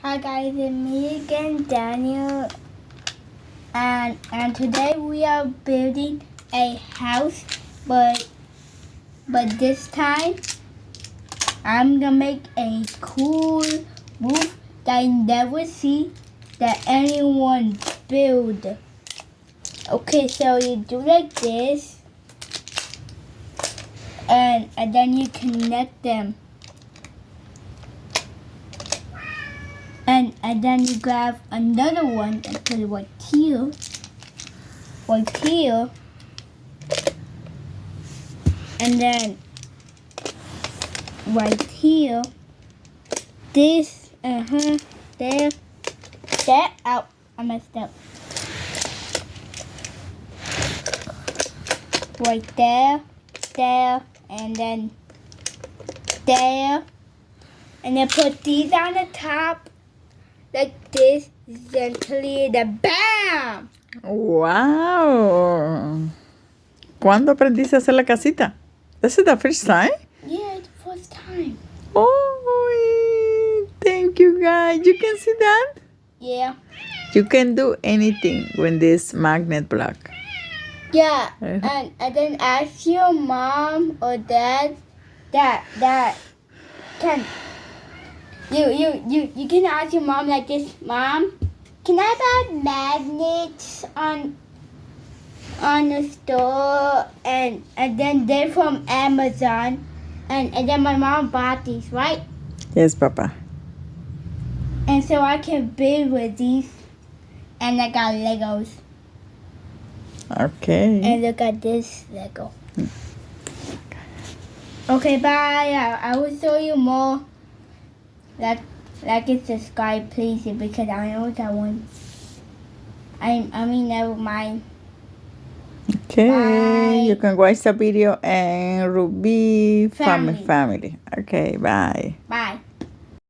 Hi guys, it's me again, Daniel, and today we are building a house, but this time I'm gonna make a cool roof that I never see that anyone build. Okay, so you do like this, and then you connect them. And then you grab another one and put it right here, and then right here, this, there, out, I messed up. Right there, and then there, and then put these on the top. Like this, gently, the BAM! ¡Wow! ¿Cuándo aprendiste a hacer la casita? This is the first time? Yeah, it's the first time. Oh, thank you guys. You can see that? Yeah. You can do anything with this magnet block. Yeah, and then ask your mom or dad that can you can ask your mom like this, Mom, can I buy magnets on the store and then they're from Amazon and then my mom bought these, right? Yes, Papa. And so I can build with these and I got Legos. Okay. And look at this Lego. Okay, bye. I will show you more. Like and subscribe, please, because I know that one. I mean, never mind. Okay. Bye. You can watch the video and Ruby Family. family. Okay, bye. Bye.